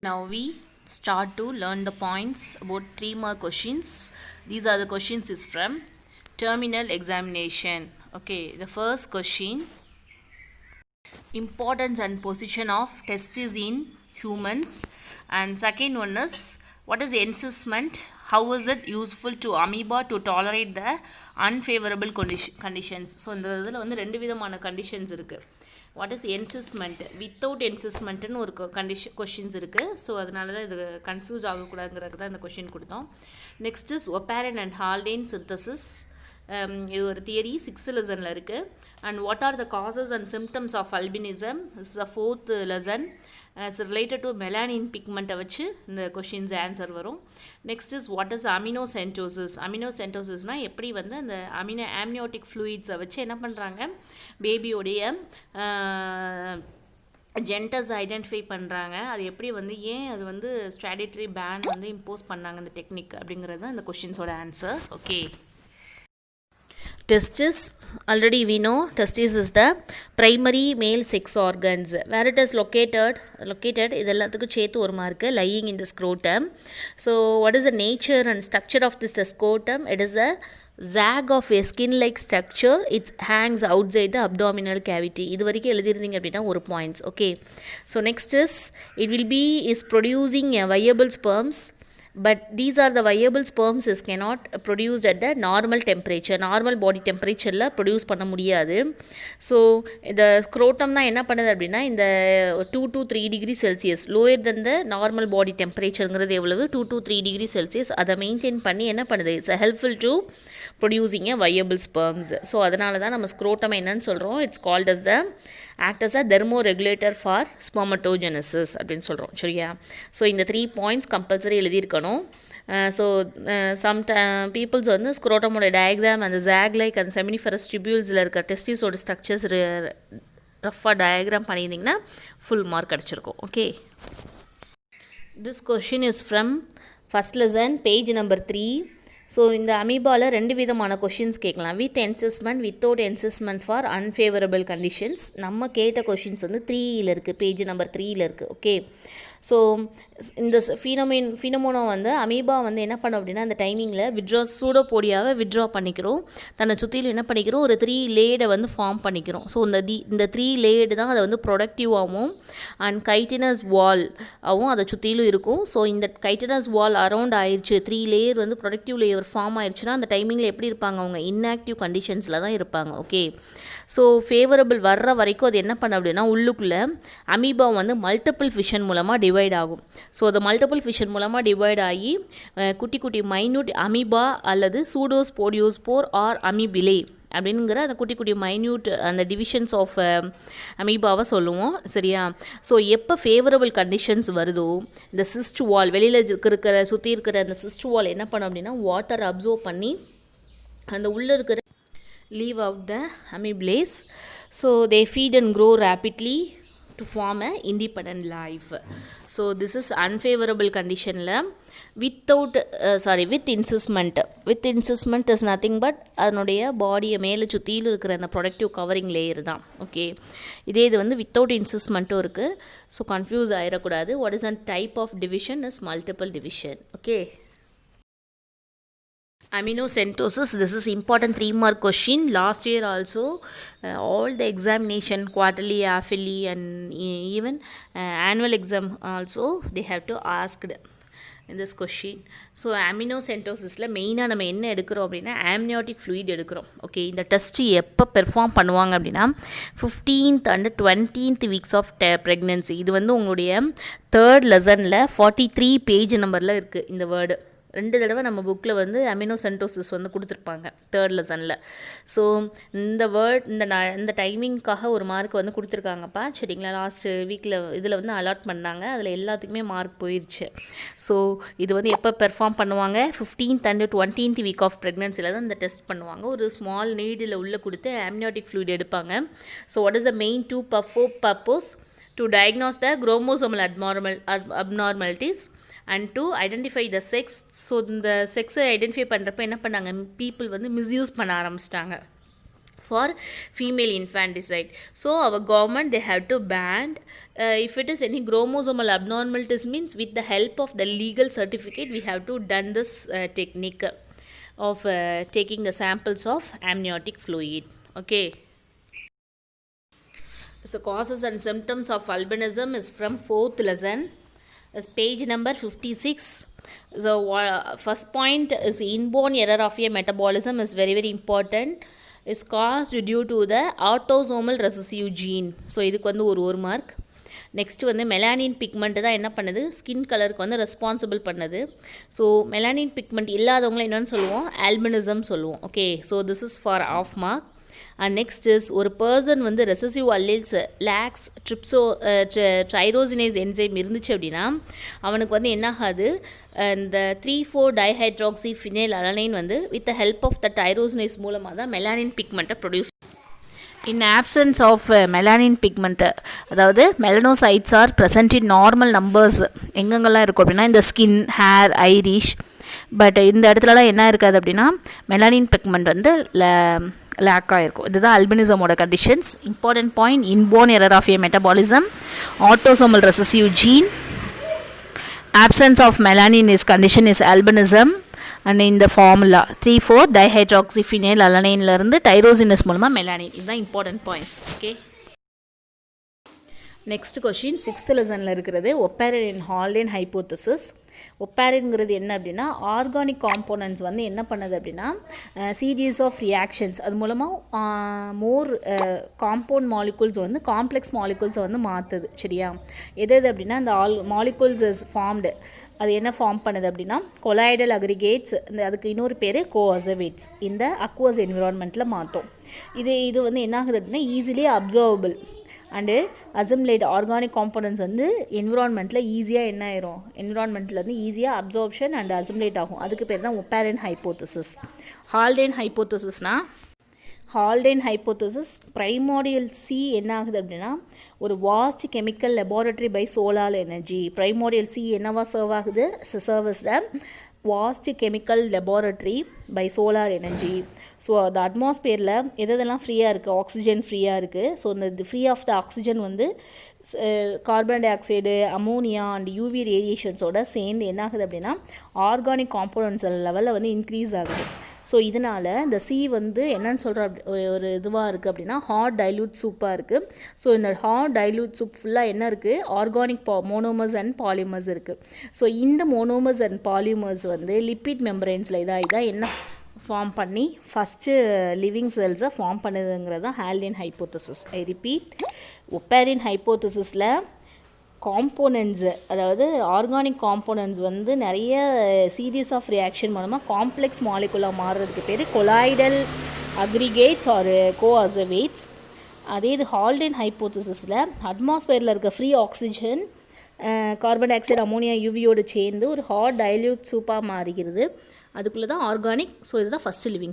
Now we start to learn the points about 3 more questions. These are the questions is from terminal examination. Okay, the first question: importance and position of testes in humans, and second one is what is encysment, how is it useful to amoeba to tolerate the unfavorable conditions. So இந்த இதில் வந்து ரெண்டு விதமான conditions இருக்குது. What is encystment, without என்சிஸ்மெண்ட்டுன்னு ஒரு questions இருக்குது. So அதனால தான் இது கன்ஃபியூஸ் ஆகக்கூடாதுங்கிறது தான் இந்த கொஷின் கொடுத்தோம். Next is Oparin and Haldane synthesis. இது ஒரு தியரி 6th லெசனில் இருக்குது. And what are the causes and symptoms of albinism is the 4th lesson. Related to melanin பிக்மெண்ட்டை வச்சு இந்த கொஷின்ஸ் ஆன்சர் வரும். Next is what is amniocentesis. அமினோசென்டோசிஸ்னால் எப்படி வந்து அந்த ஆம்னியோட்டிக் ஃப்ளூயிட்ஸை வச்சு என்ன பண்ணுறாங்க, பேபியோடைய ஜென்டஸ் ஐடென்டிஃபை பண்ணுறாங்க. அது எப்படி வந்து ஏன் அது வந்து ஸ்ட்ராடிட்டரி பேன் வந்து இம்போஸ் பண்ணாங்க இந்த டெக்னிக் அப்படிங்கிறது தான் இந்த கொஷின்ஸோட answer. Okay, testis, already we know testis is the primary male sex organs. Where it is located இதெல்லாத்துக்கும் சேர்த்து ஒரு mark, lying in the scrotum. So what is the nature and structure of this scrotum? It is a zag of a skin like structure. It hangs outside the abdominal cavity. இது வரைக்கும் எழுதிருந்தீங்க அப்படின்னா ஒரு points. Okay, so next is producing a viable sperms, but these are the viable sperms is cannot produced at the normal temperature. Normal body டெம்பரேச்சரில் produce பண்ண முடியாது. So இந்த scrotum தான் என்ன பண்ணுது அப்படின்னா இந்த 2 to 3 degree Celsius lower than the normal body டெம்பரேச்சருங்கிறது எவ்வளவு 2 to 3 டிகிரி செல்சியஸ் அதை மெயின்டைன் பண்ணி என்ன பண்ணுது, it's helpful to producing a viable sperms. So அதனால தான் நம்ம ஸ்க்ரோட்டம் என்னன்னு சொல்கிறோம், it's called as the act as a thermoregulator for spermatogenesis அப்படின்னு சொல்கிறோம். சரியா? ஸோ இந்த 3 பாயிண்ட்ஸ் கம்பல்சரி எழுதியிருக்கணும். ஸோ சம் பீப்புள்ஸ் வந்து ஸ்க்ரோட்டமோட டயக்ராம் அந்த ஜாக் லைக் அந்த செமினிஃபரஸ் டிபியூல்ஸில் இருக்க டெஸ்டிஸோட ஸ்ட்ரக்சர்ஸ் ரஃபாக டயக்ராம் பண்ணியிருந்தீங்கன்னா ஃபுல் மார்க் கிடச்சிருக்கும். Okay, this question is from first lesson page number 3. So இந்த அமீபாவில் 2 விதமான கொஷின்ஸ் கேட்கலாம், with encystment, without encystment for unfavourable conditions. நம்ம கேட்ட கொஷின்ஸ் வந்து 3ல் இருக்குது, பேஜ் நம்பர் 3ல் இருக்குது. ஓகே, ஸோ இந்த ஃபினோமோனா வந்து அமீபா வந்து என்ன பண்ணோம் அப்படின்னா அந்த டைமிங்கில் சூடோபோடியாவை வித்ட்ரா பண்ணிக்கிறோம், தன்னை சுற்றிலும் என்ன பண்ணிக்கிறோம், ஒரு 3 லேயரை வந்து ஃபார்ம் பண்ணிக்கிறோம். ஸோ இந்த 3 லேயர் தான் அதை வந்து ப்ரொடக்டிவாகவும் அண்ட் கைட்டினஸ் வால் ஆகவும் அதை சுற்றிலும் இருக்கும். ஸோ இந்த கைட்டினஸ் வால் அரவுண்ட் ஆயிடுச்சு, 3 லேயர் வந்து ப்ரொடக்டிவ் லேயர் ஃபார்ம் ஆயிடுச்சுன்னா அந்த டைமிங்கில் எப்படி இருப்பாங்க, அவங்க இன்ஆக்டிவ் கண்டிஷன்ஸில் தான் இருப்பாங்க. ஓகே, ஸோ ஃபேவரபிள் வர்ற வரைக்கும் அது என்ன பண்ண அப்படின்னா உள்ளுக்குள்ளே அமீபா வந்து மல்டிபிள் ஃபிஷன் மூலமாக டிவைட் ஆகும். ஸோ அந்த மல்டிபிள் ஃபிஷன் மூலமாக டிவைட் ஆகி குட்டி குட்டி மைன்யூட் அமீபா அல்லது சூடோஸ்போடியோஸ்போர் ஆர் அமீபிலே அப்படிங்கிற அந்த குட்டி குட்டி மைன்யூட் அந்த டிவிஷன்ஸ் ஆஃப் அமீபாவை சொல்லுவோம். சரியா? ஸோ எப்போ ஃபேவரபிள் கண்டிஷன்ஸ் வருதோ இந்த சிஸ்ட் வால் வெளியில் இருக்கிற சுற்றி இருக்கிற அந்த சிஸ்ட் வால் என்ன பண்ணும் அப்படின்னா வாட்டர் அப்சர்வ் பண்ணி அந்த உள்ளே இருக்கிற leave out the ameblace. So they feed and grow rapidly to form a independent life. So this is unfavorable condition la with encysment. With encysment is nothing but அதனுடைய பாடியை மேலே சுற்றியில் இருக்கிற அந்த ப்ரொடக்டிவ் கவரிங் லேயர் தான். Okay, இதே இது வந்து வித்தவுட் இன்சிஸ்மெண்ட்டும் இருக்குது. ஸோ கன்ஃபியூஸ் ஆகிடக்கூடாது. What is a type of division is multiple division. Okay, aminocentosis, this is important 3-mark question. Last year also all the examination quarterly, half-yearly and even annual exam also they have to ask in this question. So அமினோசென்டோசிஸில் மெயினாக நம்ம என்ன எடுக்கிறோம் அப்படின்னா amniotic fluid எடுக்கிறோம். Okay, இந்த test எப்போ perform பண்ணுவாங்க அப்படின்னா 15th and 20th weeks of pregnancy. இது வந்து உங்களுடைய 3rd லெசனில் 43 பேஜ் நம்பரில் இருக்குது. இந்த வேர்டு 2 தடவை நம்ம புக்கில் வந்து அமினோசென்டோசிஸ் வந்து கொடுத்துருப்பாங்க 3rd லெசனில். ஸோ இந்த வேர்ட் இந்த டைமிங்க்காக ஒரு மார்க் வந்து கொடுத்துருக்காங்கப்பா. சரிங்களா? லாஸ்ட் வீக்கில் இதில் வந்து அலாட் பண்ணாங்க, அதில் எல்லாத்துக்குமே மார்க் போயிடுச்சு. ஸோ இது வந்து எப்போ பெர்ஃபார்ம் பண்ணுவாங்க 15th and 20th week of ப்ரெக்னென்சியில் தான் இந்த டெஸ்ட் பண்ணுவாங்க. ஒரு ஸ்மால் நீடில் உள்ளே கொடுத்து ஆம்னியோட்டிக் ஃப்ளூயிட் எடுப்பாங்க. So what is the main 2 purpose to diagnose the chromosomal abnormalities and to identify the sex. So இந்த செக்ஸை ஐடென்டிஃபை பண்ணுறப்ப என்ன பண்ணாங்க, பீப்புள் வந்து மிஸ்யூஸ் பண்ண ஆரம்பிச்சிட்டாங்க. for female infanticide. So our government, they have to ban if it is any chromosomal abnormalities, means with the help of the legal certificate we have to done this technique of taking the samples of amniotic fluid. Okay. So causes and symptoms of albinism is from 4th lesson, is page number 56. So first point is inborn error of a metabolism is very very important, is caused due to the autosomal recessive gene. So இதுக்கு வந்து ஒரு mark. Next வந்து melanin pigment தான் என்ன பண்ணுது, skin கலருக்கு வந்து responsible பண்ணுது. ஸோ மெலானின் பிக்மெண்ட் இல்லாதவங்களை என்னென்னு சொல்லுவோம், ஆல்பினிசம் சொல்லுவோம். Okay, so this is for half mark. And next is ஒரு பர்சன் வந்து recessive alleles lacks tyrosinase enzyme இருந்துச்சு அப்படின்னா அவனுக்கு வந்து என்னாகாது, இந்த 3,4-டைஹைட்ராக்சி ஃபினைல் அலனைன் வந்து with the help of the tyrosinase மூலமாக தான் மெலானின் பிக்மெண்ட்டை produce. In absence of melanin pigment, அதாவது melanocytes are present in normal numbers எங்கெங்கெல்லாம் இருக்கும் அப்படின்னா இந்த ஸ்கின், ஹேர், ஐரிஷ். பட் இந்த இடத்துலலாம் என்ன இருக்காது அப்படின்னா மெலானின் பிக்மெண்ட் வந்து லேக் ஆகிருக்கும். இதுதான் அல்பினிசமோட conditions. Important point, inborn error of a metabolism, autosomal recessive gene, absence of melanin is condition is albinism, and in the formula 3,4-dihydroxyphenyl alanine இருந்து டைரோசினஸ் மூலமாக மெலானின். இதுதான் important points. Okay, next question 6th லெசனில் இருக்கிறது ஒப்பாரின் and Haldane hypothesis. ஒப்பாரின்ங்கிறது என்ன அப்படின்னா organic components வந்து என்ன பண்ணுது அப்படின்னா சீரீஸ் ஆஃப் ரியாக்ஷன்ஸ், அது மூலமாக மோர் காம்பவுண்ட் மாலிகுல்ஸ் வந்து காம்ப்ளெக்ஸ் மாலிகுல்ஸை வந்து மாற்றுது. சரியா, எது அப்படின்னா இந்த மாலிகுல்ஸ் இஸ் ஃபார்ம்டு, அது என்ன ஃபார்ம் பண்ணுது அப்படின்னா கொலாய்டல் அக்ரிகேட்ஸ், இந்த அதுக்கு இன்னொரு பேர் கோஅசவேட்ஸ், இந்த அக்வஸ் என்விரான்மெண்ட்டில் மாற்றும். இது வந்து என்ன ஆகுது அப்படின்னா easily observable and assimilate organic components வந்து என்விரான்மெண்ட்டில் ஈஸியாக என்ன ஆயிரும், என்விரான்மெண்ட்டில் வந்து ஈஸியாக அப்சார்ப்ஷன் அண்ட் அசம்லேட் ஆகும். அதுக்கு பேர் தான் ஒப்பாரின் ஹைப்போதசிஸ். ஹால்டேன் ஹைப்போதசிஸ்னால், ஹால்டேன் ஹைப்போதசிஸ் பிரைமோடியல் சி என்ன ஆகுது அப்படின்னா ஒரு vast chemical laboratory by solar energy. Primordial sea என்னவா சர்வ் ஆகுது, serves the vast chemical laboratory by solar energy. So அந்த அட்மாஸ்பியரில் எதெல்லாம் ஃப்ரீயாக இருக்குது, ஆக்சிஜன் ஃப்ரீயாக இருக்குது. ஸோ இந்த ஃப்ரீ ஆஃப் த ஆக்சிஜன் வந்து carbon dioxide, ammonia and UV ரேடியேஷன்ஸோட சேர்ந்து என்ன ஆகுது அப்படின்னா ஆர்கானிக் காம்போனன்ட்ஸ் லெவலில் வந்து இன்க்ரீஸ் ஆகுது. ஸோ இதனால் இந்த சி வந்து என்னன்னு சொல்கிற ஒரு இதுவாக இருக்குது அப்படின்னா ஹாட் டைல்யூட் சூப்பாக இருக்குது. ஸோ இந்த ஹாட் டைல்யூட் சூப் ஃபுல்லாக என்ன இருக்குது, ஆர்கானிக் மோனோமர்ஸ் அண்ட் பாலிமர்ஸ் இருக்குது. ஸோ இந்த மோனோமர்ஸ் அண்ட் பாலிமர்ஸ் வந்து லிப்பிட் மெம்பரேன்ஸில் இதாக என்ன ஃபார்ம் பண்ணி ஃபஸ்ட்டு லிவிங் செல்ஸை ஃபார்ம் பண்ணுதுங்கிறது தான் Haldane hypothesis. I repeat, Oparin ஹைப்போதசிஸில் காம்போனன்ட்ஸு, அதாவது ஆர்கானிக் காம்போனன்ட்ஸ் வந்து நிறைய சீரீஸ் ஆஃப் ரியாக்ஷன் மூலமாக காம்ப்ளெக்ஸ் மாலிகுலாக மாறுறதுக்கு பேர் கொலாய்டல் அக்ரிகேட்ஸ் ஆர் கோஅசவேட்ஸ். அதே இது ஹால்டேன் ஹைப்போதசிஸில் அட்மாஸ்பியரில் இருக்க free oxygen, carbon dioxide, ammonia, யூவியோடு சேர்ந்து ஒரு ஹாட் டைல்யூட் சூப்பாக மாறுகிறது. அதுக்குள்ளே தான் ஆர்கானிக். ஸோ இதுதான் ஃபஸ்ட்டு லிவிங்.